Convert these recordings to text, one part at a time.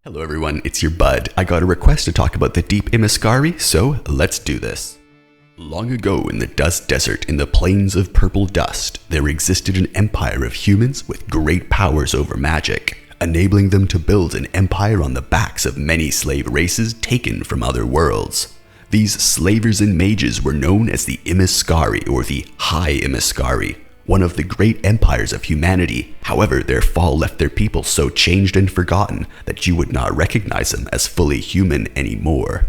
Hello everyone, it's your bud. I got a request to talk about the deep Imaskari, so let's do this. Long ago in the dust desert in the plains of purple dust, there existed an empire of humans with great powers over magic, enabling them to build an empire on the backs of many slave races taken from other worlds. These slavers and mages were known as the Imaskari or the High Imaskari, one of the great empires of humanity. However, their fall left their people so changed and forgotten that you would not recognize them as fully human anymore.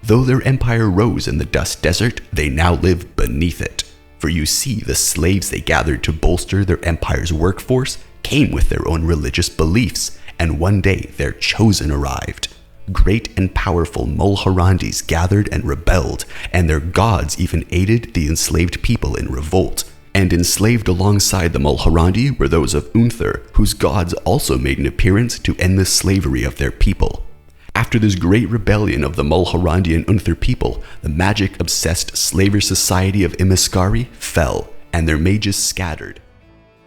Though their empire rose in the dust desert, they now live beneath it. For you see, the slaves they gathered to bolster their empire's workforce came with their own religious beliefs, and one day their chosen arrived. Great and powerful Mulharandis gathered and rebelled, and their gods even aided the enslaved people in revolt. And enslaved alongside the Mulharandi were those of Unther, whose gods also made an appearance to end the slavery of their people. After this great rebellion of the Mulharandi and Unther people, the magic-obsessed slaver society of Imaskari fell, and their mages scattered.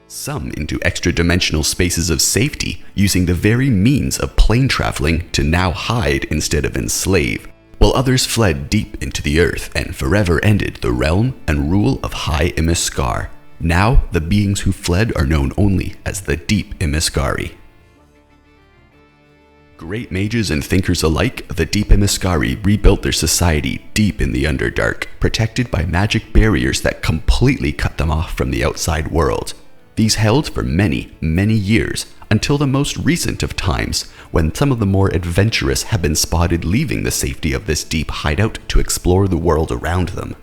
Some into extra-dimensional spaces of safety, using the very means of plane traveling to now hide instead of enslave, while others fled deep into the earth and forever ended the realm and rule of High Imaskar. Now, the beings who fled are known only as the Deep Imaskari. Great mages and thinkers alike, the Deep Imaskari rebuilt their society deep in the Underdark, protected by magic barriers that completely cut them off from the outside world. These held for many, many years, until the most recent of times, when some of the more adventurous have been spotted leaving the safety of this deep hideout to explore the world around them.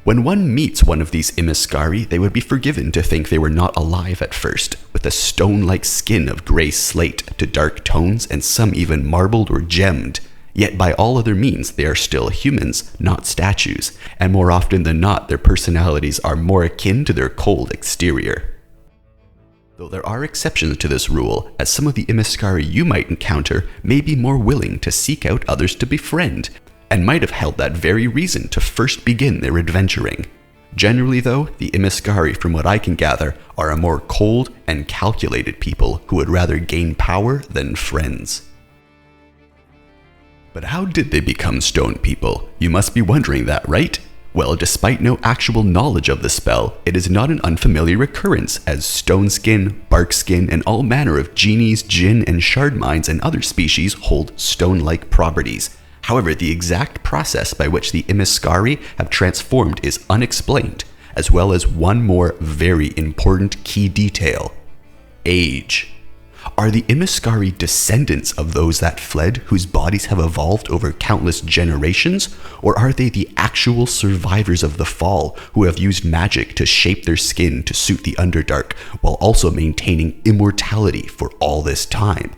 When one meets one of these Imaskari, they would be forgiven to think they were not alive at first, with a stone-like skin of gray slate to dark tones and some even marbled or gemmed. Yet by all other means, they are still humans, not statues, and more often than not, their personalities are more akin to their cold exterior. Though there are exceptions to this rule, as some of the Imaskari you might encounter may be more willing to seek out others to befriend, and might have held that very reason to first begin their adventuring. Generally though, the Imaskari, from what I can gather, are a more cold and calculated people who would rather gain power than friends. But how did they become stone people? You must be wondering that, right? Well, despite no actual knowledge of the spell, it is not an unfamiliar occurrence, as stone skin, bark skin, and all manner of genies, jinn, and shard mines and other species hold stone-like properties. However, the exact process by which the Imaskari have transformed is unexplained, as well as one more very important key detail: age. Are the Imaskari descendants of those that fled, whose bodies have evolved over countless generations, or are they the actual survivors of the fall who have used magic to shape their skin to suit the Underdark, while also maintaining immortality for all this time?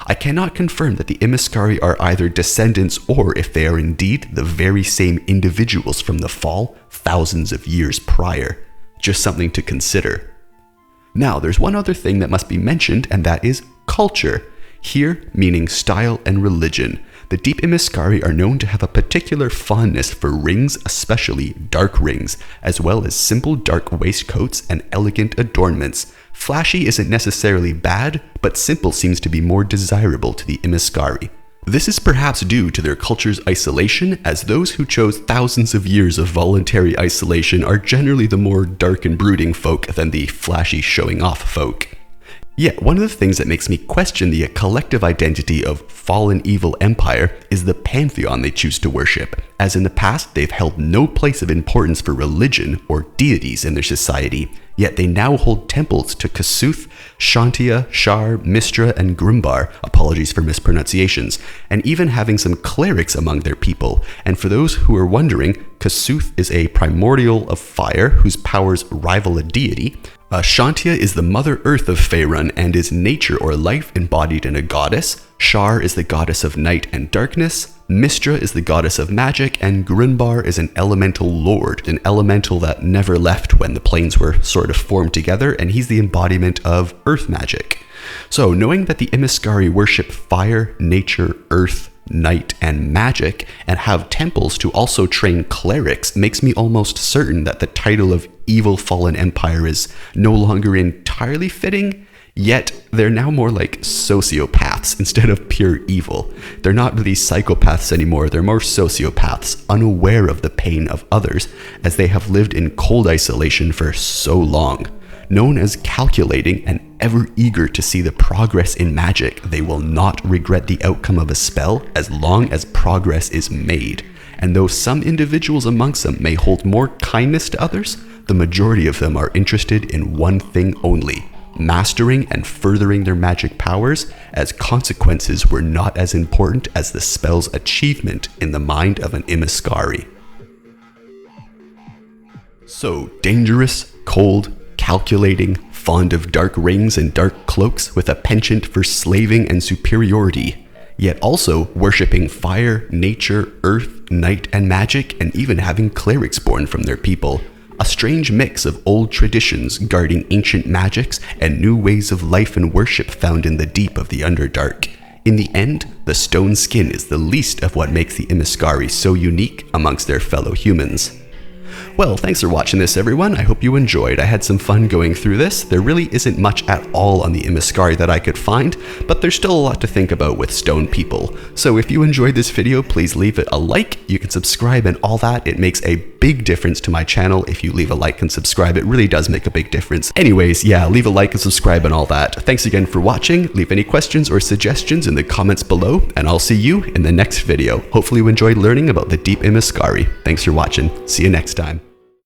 I cannot confirm that the Imaskari are either descendants or if they are indeed the very same individuals from the fall thousands of years prior. Just something to consider. Now, there's one other thing that must be mentioned, and that is culture. Here, meaning style and religion. The Deep Imaskari are known to have a particular fondness for rings, especially dark rings, as well as simple dark waistcoats and elegant adornments. Flashy isn't necessarily bad, but simple seems to be more desirable to the Imaskari. This is perhaps due to their culture's isolation, as those who chose thousands of years of voluntary isolation are generally the more dark and brooding folk than the flashy showing-off folk. Yet, one of the things that makes me question the collective identity of fallen evil empire is the pantheon they choose to worship, as in the past they've held no place of importance for religion or deities in their society, yet they now hold temples to Kasuth, Shantia, Shar, Mistra, and Grumbar, apologies for mispronunciations, and even having some clerics among their people. And for those who are wondering, Kasuth is a primordial of fire whose powers rival a deity. Shantia is the Mother Earth of Faerûn and is nature or life embodied in a goddess. Shar is the goddess of night and darkness. Mistra is the goddess of magic, and Grumbar is an elemental lord, an elemental that never left when the planes were sort of formed together, and he's the embodiment of earth magic. So, knowing that the Imaskari worship fire, nature, earth, night, and magic, and have temples to also train clerics, makes me almost certain that the title of Evil Fallen Empire is no longer entirely fitting. Yet, they're now more like sociopaths instead of pure evil. They're not really psychopaths anymore, they're more sociopaths, unaware of the pain of others, as they have lived in cold isolation for so long. Known as calculating and ever eager to see the progress in magic, they will not regret the outcome of a spell as long as progress is made. And though some individuals amongst them may hold more kindness to others, the majority of them are interested in one thing only: mastering and furthering their magic powers, as consequences were not as important as the spell's achievement in the mind of an Imaskari. So dangerous, cold, calculating, fond of dark rings and dark cloaks with a penchant for slaving and superiority, yet also worshipping fire, nature, earth, night, and magic, and even having clerics born from their people. A strange mix of old traditions guarding ancient magics and new ways of life and worship found in the deep of the Underdark. In the end, the stone skin is the least of what makes the Imaskari so unique amongst their fellow humans. Well, thanks for watching this, everyone. I hope you enjoyed. I had some fun going through this. There really isn't much at all on the Imaskari that I could find, but there's still a lot to think about with stone people. So if you enjoyed this video, please leave it a like. You can subscribe and all that. It makes a big difference to my channel if you leave a like and subscribe. It really does make a big difference. Anyways, yeah, leave a like and subscribe and all that. Thanks again for watching. Leave any questions or suggestions in the comments below, and I'll see you in the next video. Hopefully you enjoyed learning about the deep Imaskari. Thanks for watching. See you next time.